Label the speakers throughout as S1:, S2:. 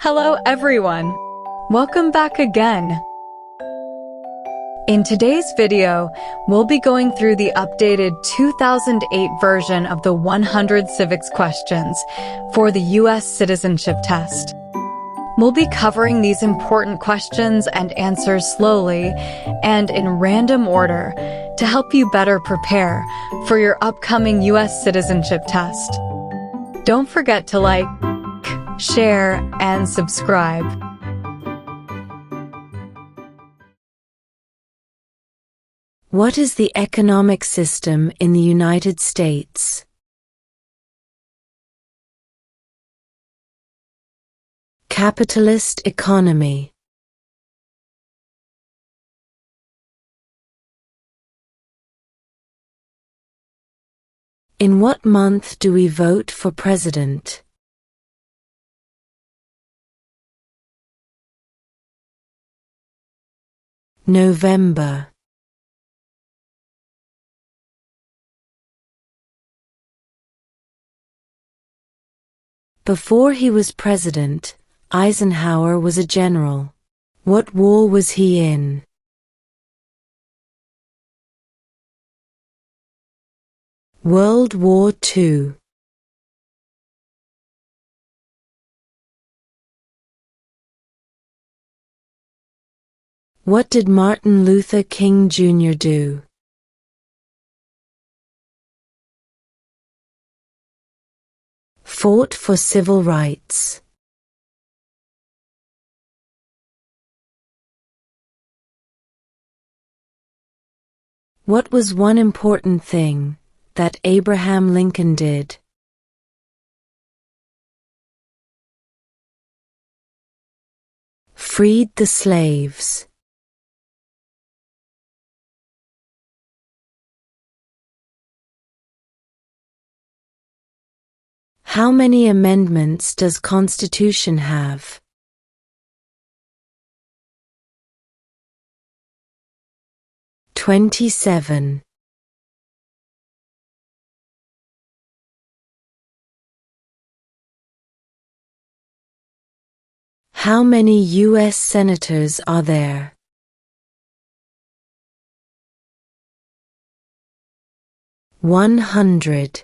S1: Hello everyone! Welcome back again. In today's video, we'll be going through the updated 2008 version of the 100 Civics questions for the U.S. Citizenship Test. We'll be covering these important questions and answers slowly and in random order to help you better prepare for your upcoming U.S. Citizenship Test. Don't forget to like, share, and subscribe.
S2: What is the economic system in the United States? Capitalist economy. In what month do we vote for president? November. Before he was president, Eisenhower was a general. What war was he in? World War II. What did Martin Luther King Jr. do? Fought for civil rights. What was one important thing that Abraham Lincoln did? Freed the slaves. How many amendments does Constitution have? 27. How many U.S. senators are there? 100.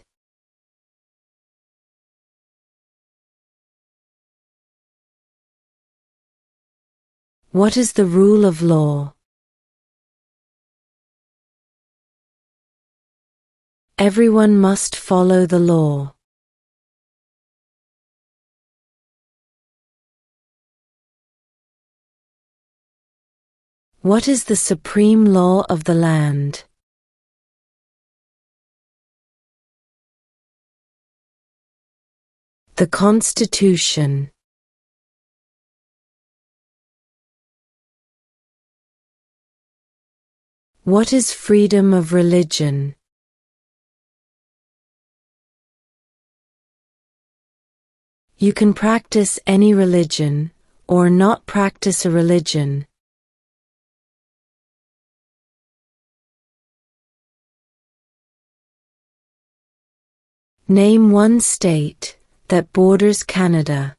S2: What is the rule of law? Everyone must follow the law. What is the supreme law of the land? The Constitution. What is freedom of religion? You can practice any religion, or not practice a religion. Name one state that borders Canada.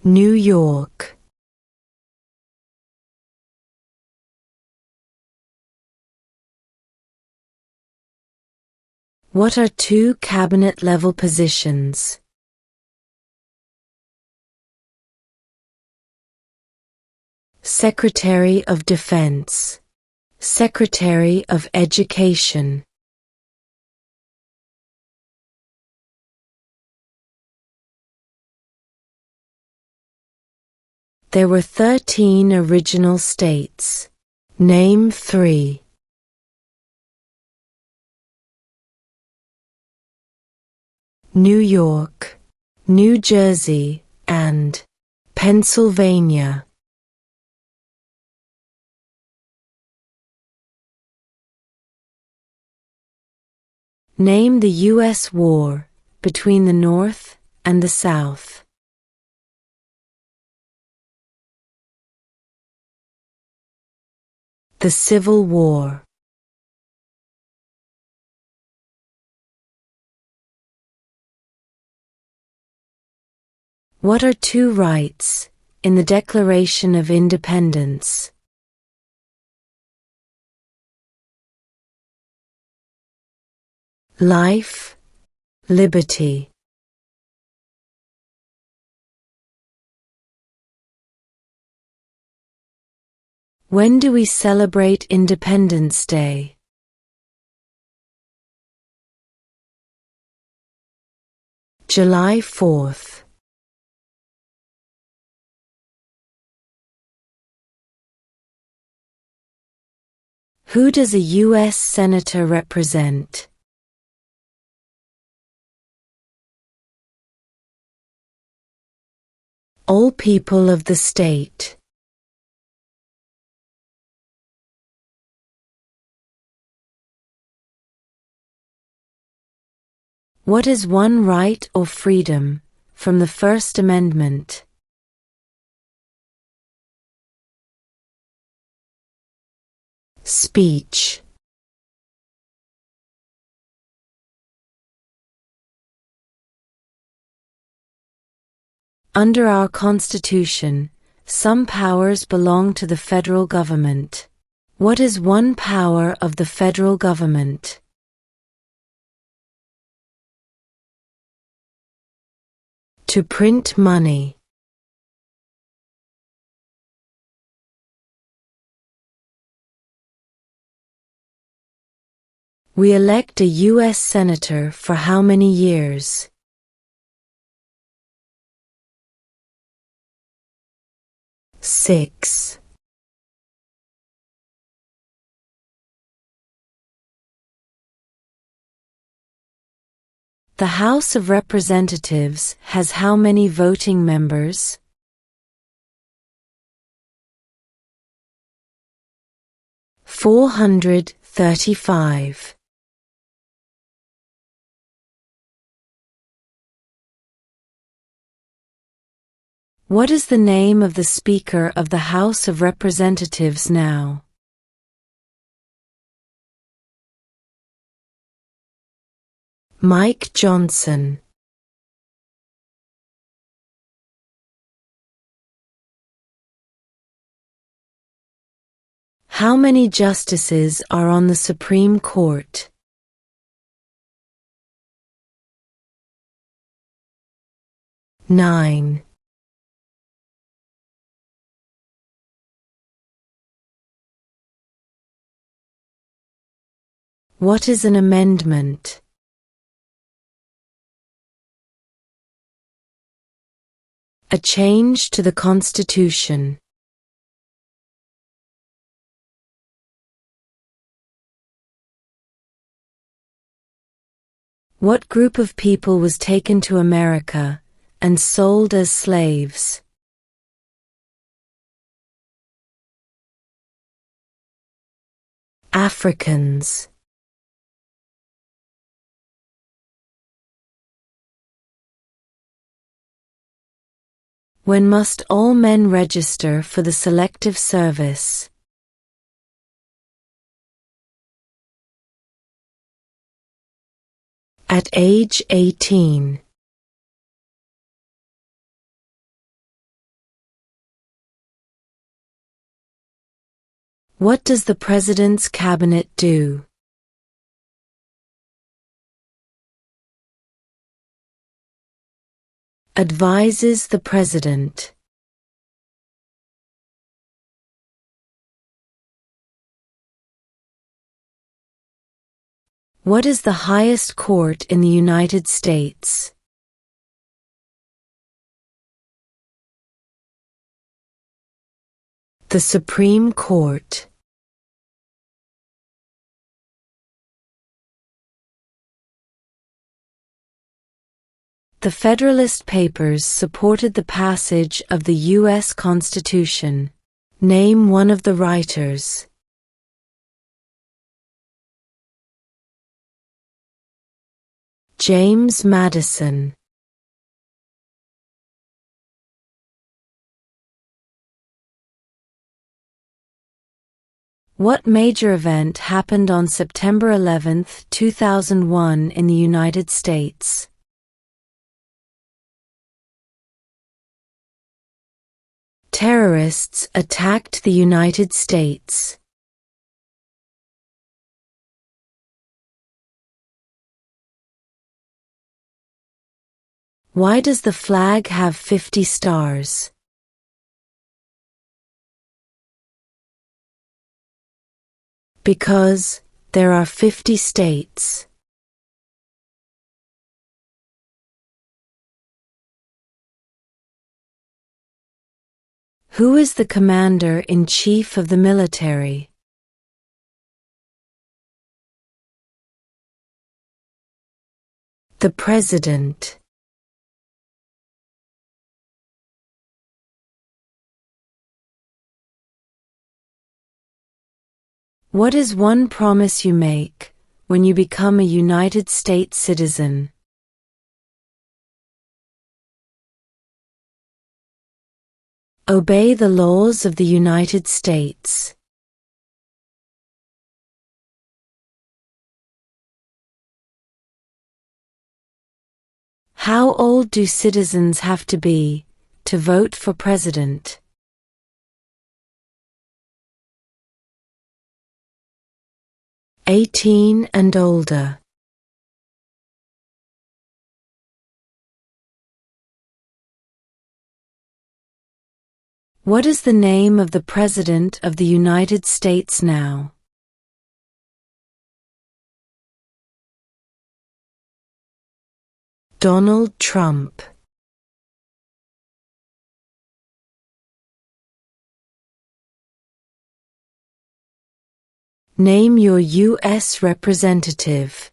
S2: New York. What are two cabinet-level positions? Secretary of Defense. Secretary of Education. There were 13 original states. Name 3. New York, New Jersey, and Pennsylvania. Name the U.S. war between the North and the South. The Civil War. What are two rights in the Declaration of Independence? Life, liberty. When do we celebrate Independence Day? July 4th. Who does a U.S. Senator represent? All people of the state. What is one right or freedom from the First Amendment? Speech. Under our Constitution, some powers belong to the federal government. What is one power of the federal government? To print money. We elect a U.S. Senator for how many years? 6. The House of Representatives has how many voting members? 435. What is the name of the Speaker of the House of Representatives now? Mike Johnson. How many justices are on the Supreme Court? 9. What is an amendment? A change to the Constitution. What group of people was taken to America and sold as slaves? Africans. When must all men register for the Selective Service? At age 18. What does the President's Cabinet do? Advises the President. What is the highest court in the United States? The Supreme Court. The Federalist Papers supported the passage of the U.S. Constitution. Name one of the writers. James Madison. What major event happened on September 11, 2001 in the United States? Terrorists attacked the United States. Why does the flag have 50 stars? Because there are 50 states. Who is the commander-in-chief of the military? The President. What is one promise you make when you become a United States citizen? Obey the laws of the United States. How old do citizens have to be to vote for president? 18 and older. What is the name of the President of the United States now? Donald Trump. Name your U.S. representative.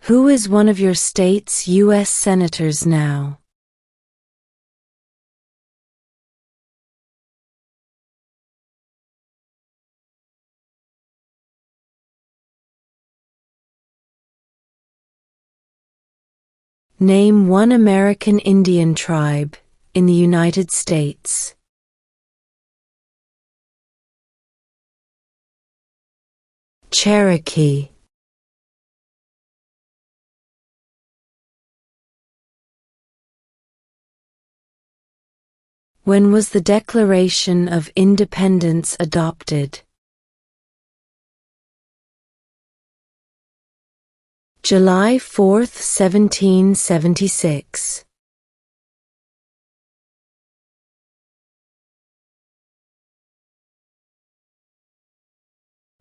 S2: Who is one of your state's U.S. senators now? Name one American Indian tribe in the United States. Cherokee. When was the Declaration of Independence adopted? July 4, 1776.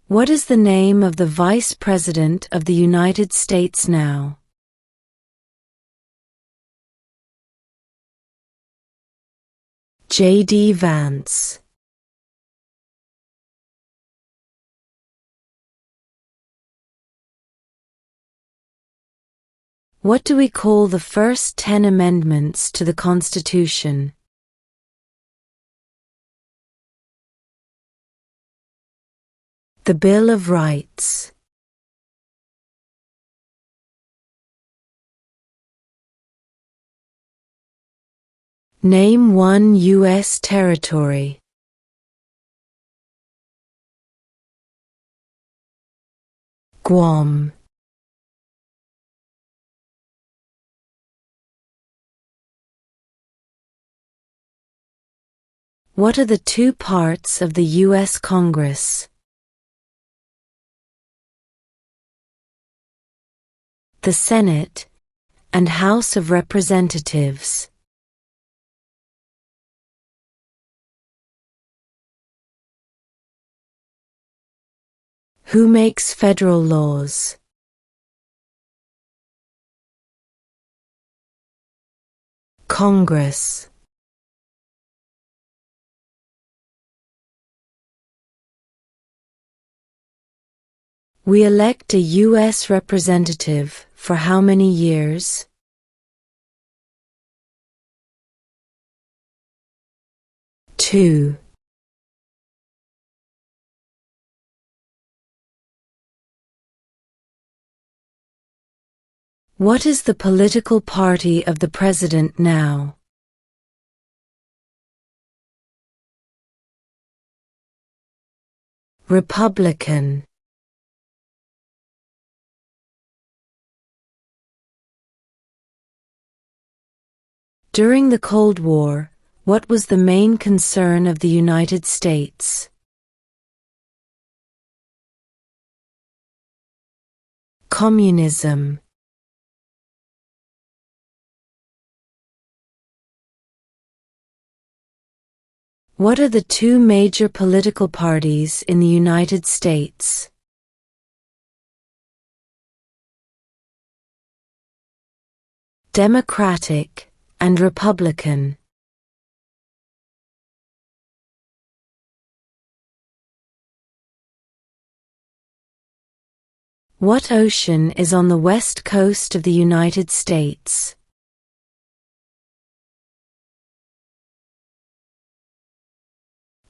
S2: What is the name of the Vice President of the United States now? J.D. Vance. What do we call the first 10 amendments to the Constitution? The Bill of Rights. Name one U.S. territory. Guam. What are the two parts of the U.S. Congress? The Senate and House of Representatives. Who makes federal laws? Congress. We elect a U.S. representative for how many years? 2. What is the political party of the president now? Republican. During the Cold War, what was the main concern of the United States? Communism. What are the two major political parties in the United States? Democratic and Republican. What ocean is on the west coast of the United States?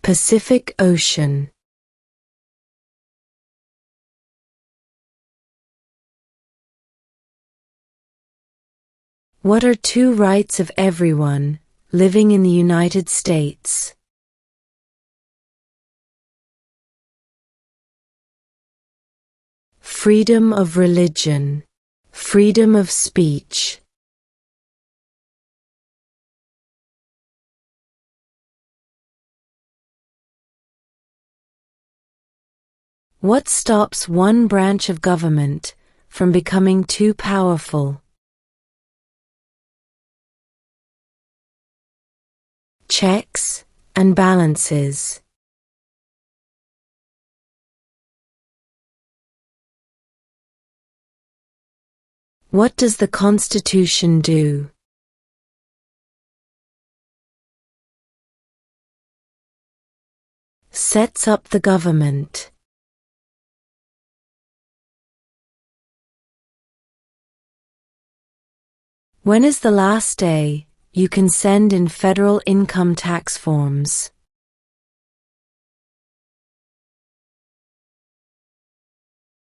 S2: Pacific Ocean. What are two rights of everyone living in the United States? Freedom of religion, freedom of speech. What stops one branch of government from becoming too powerful? Checks and balances. What does the Constitution do? Sets up the government. When is the last day you can send in federal income tax forms?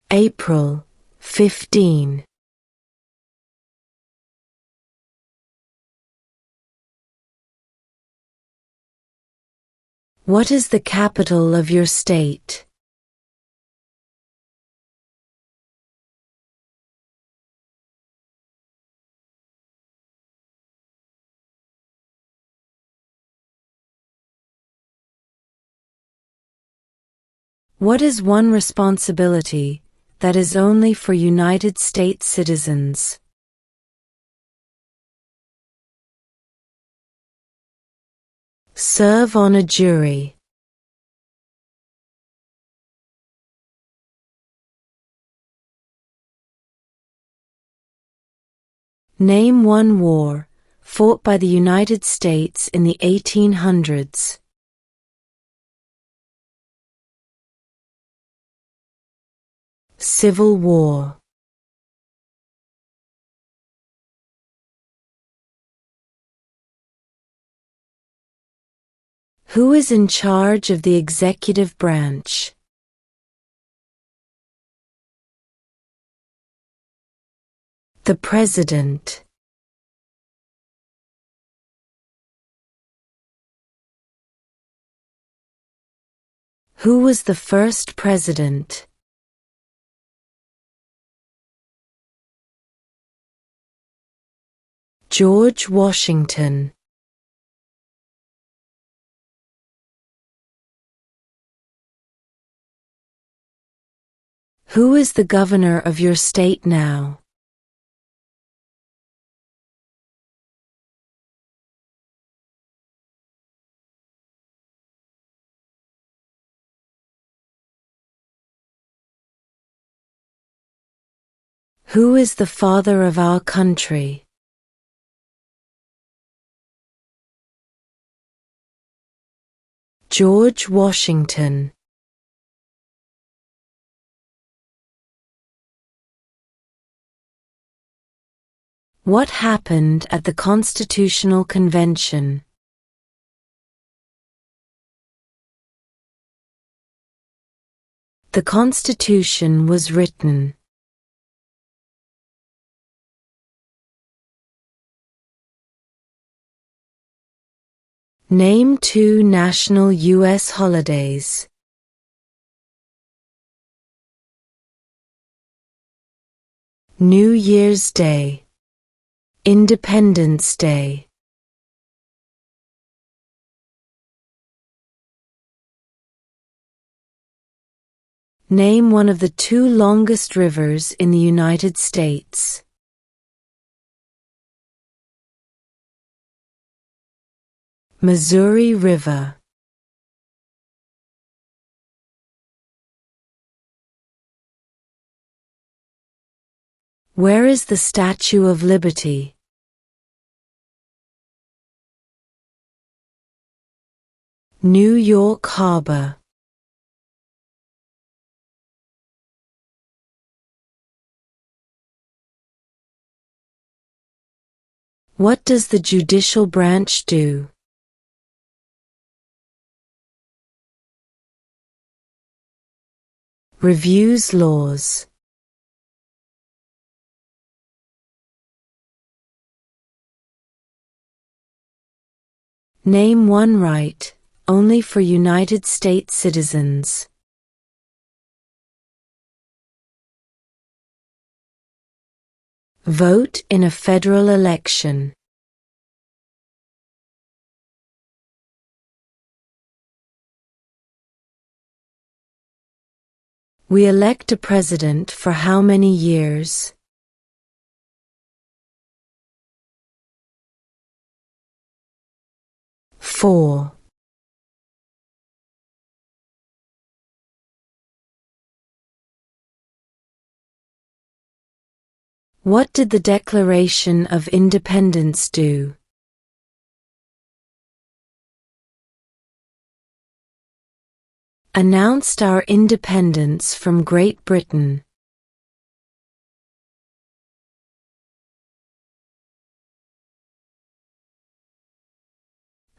S2: April 15. What is the capital of your state? What is one responsibility that is only for United States citizens? Serve on a jury. Name one war fought by the United States in the 1800s. Civil War. Who is in charge of the executive branch? The President. Who was the first president? George Washington. Who is the governor of your state now? Who is the father of our country? George Washington. What happened at the Constitutional Convention? The Constitution was written. Name two national U.S. holidays. New Year's Day, Independence Day. Name one of the two longest rivers in the United States. Missouri River. Where is the Statue of Liberty? New York Harbor. What does the judicial branch do? Reviews laws. Name one right, only for United States citizens. Vote in a federal election. We elect a president for how many years? Four. What did the Declaration of Independence do? Announced our independence from Great Britain.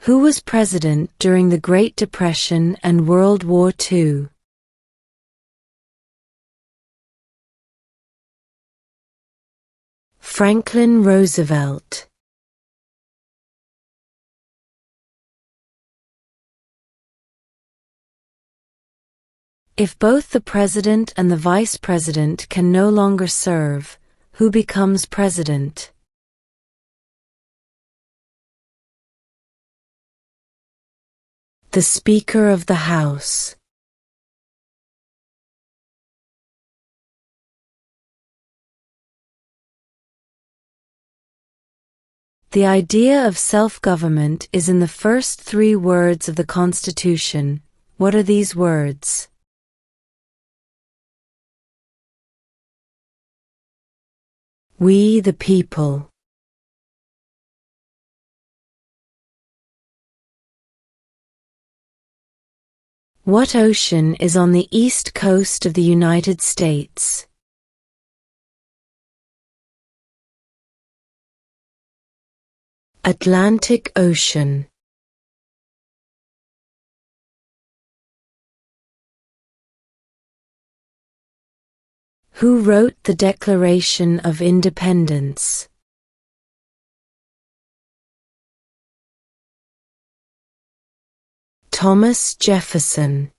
S2: Who was president during the Great Depression and World War II? Franklin Roosevelt. If both the president and the vice president can no longer serve, who becomes president? The Speaker of the House. The idea of self-government is in the first three words of the Constitution. What are these words? We the people. What ocean is on the east coast of the United States? Atlantic Ocean. Who wrote the Declaration of Independence? Thomas Jefferson.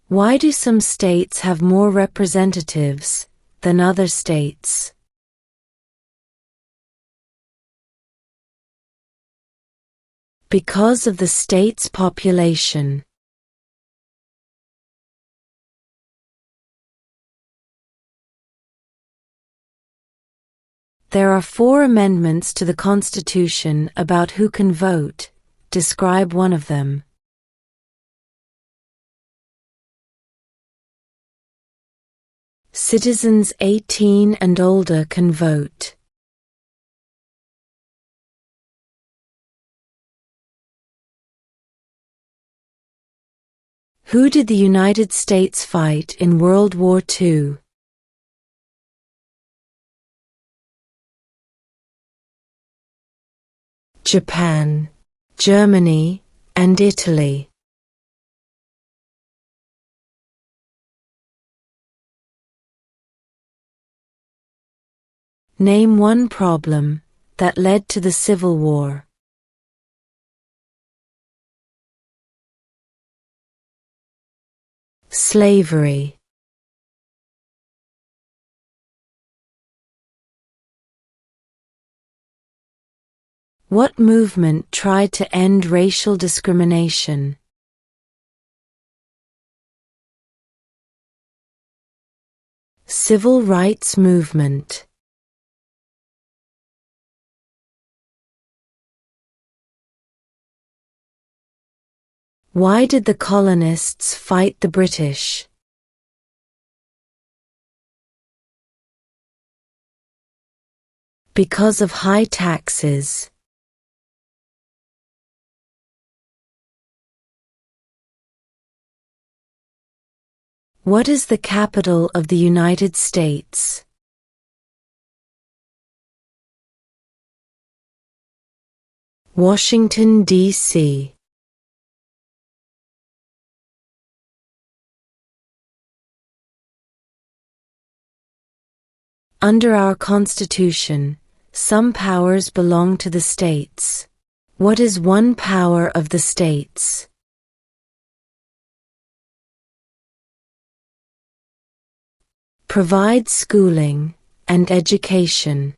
S2: Why do some states have more representatives than other states? Because of the state's population. There are 4 amendments to the Constitution about who can vote. Describe one of them. Citizens 18 and older can vote. Who did the United States fight in World War II? Japan, Germany, and Italy. Name one problem that led to the Civil War. Slavery. What movement tried to end racial discrimination? Civil rights movement. Why did the colonists fight the British? Because of high taxes. What is the capital of the United States? Washington, D.C. Under our Constitution, some powers belong to the states. What is one power of the states? Provide schooling and education.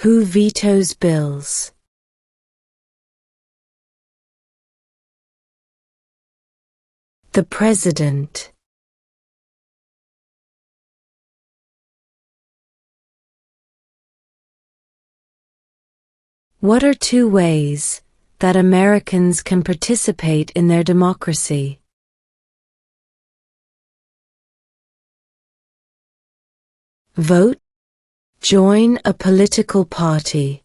S2: Who vetoes bills? The President. What are two ways that Americans can participate in their democracy? Vote. Join a political party.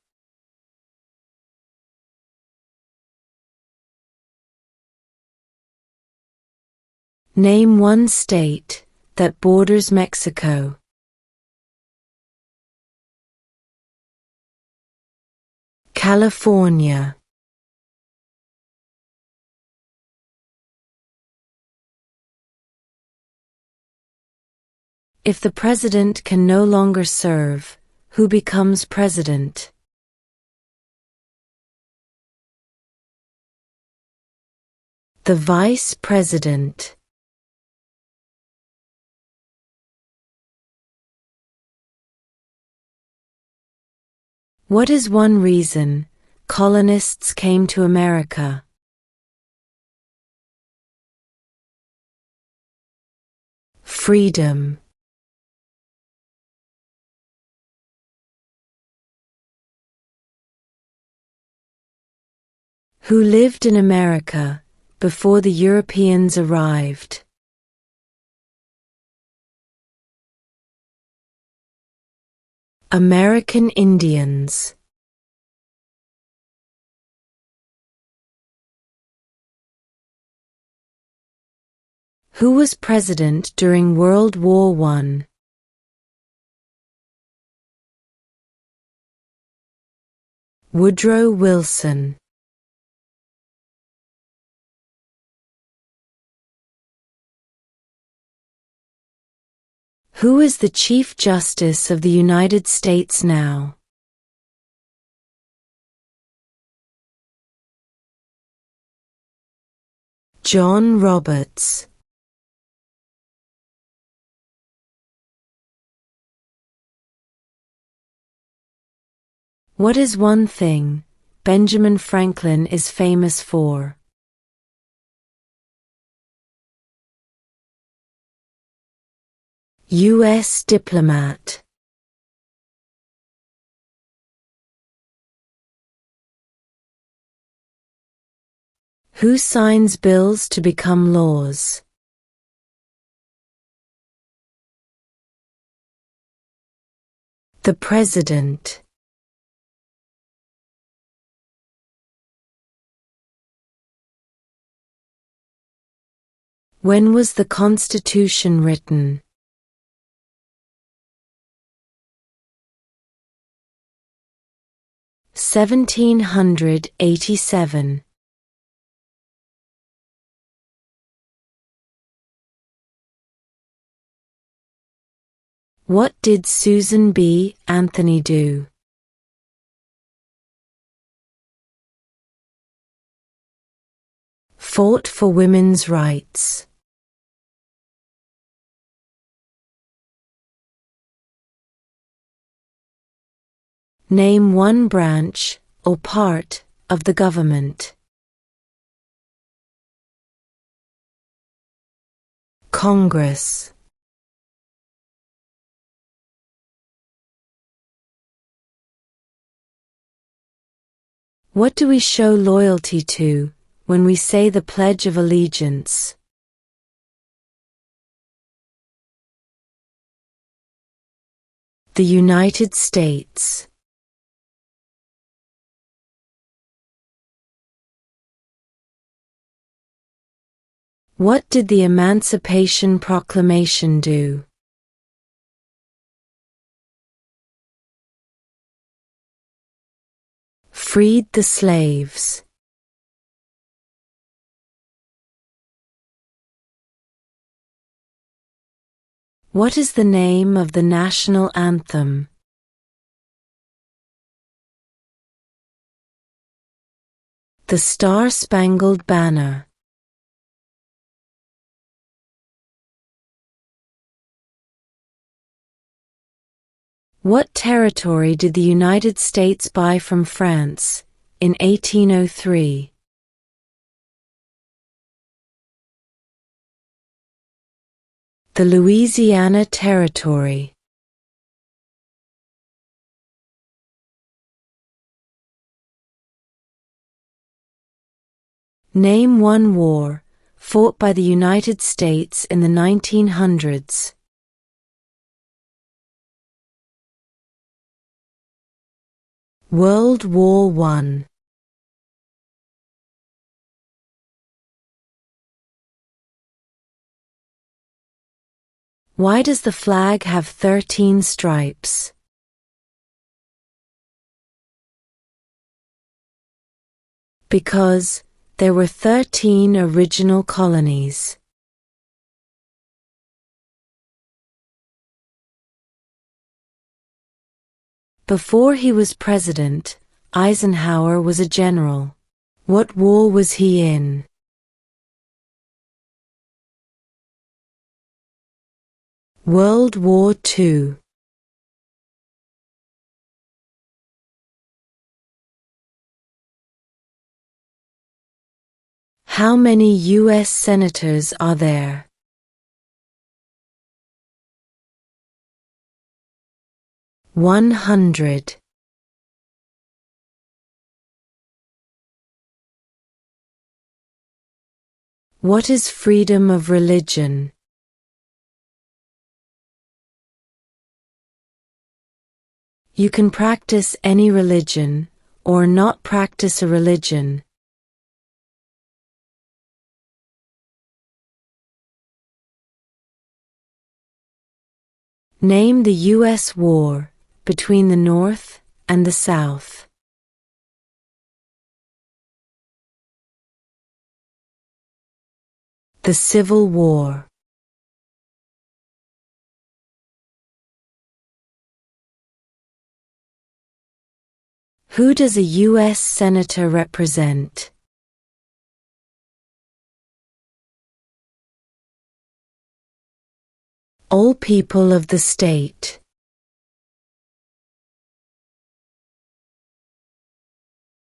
S2: Name one state that borders Mexico. California. If the president can no longer serve, who becomes president? The vice president. What is one reason colonists came to America? Freedom. Who lived in America before the Europeans arrived? American Indians. Who was president during World War I? Woodrow Wilson. Who is the Chief Justice of the United States now? John Roberts. What is one thing Benjamin Franklin is famous for? U.S. diplomat. Who signs bills to become laws? The President. When was the Constitution written? 1787. What did Susan B. Anthony do? Fought for women's rights. Name one branch or part of the government. Congress. What do we show loyalty to when we say the Pledge of Allegiance? The United States. What did the Emancipation Proclamation do? Freed the slaves. What is the name of the national anthem? The Star-Spangled Banner. What territory did the United States buy from France in 1803? The Louisiana Territory. Name one war fought by the United States in the 1900s. World War I. Why does the flag have 13 stripes? Because there were 13 original colonies. Before he was president, Eisenhower was a general. What war was he in? World War II. How many U.S. senators are there? 100. What is freedom of religion? You can practice any religion, or not practice a religion. Name the U.S. war between the North and the South. The Civil War. Who does a U.S. Senator represent? All people of the state.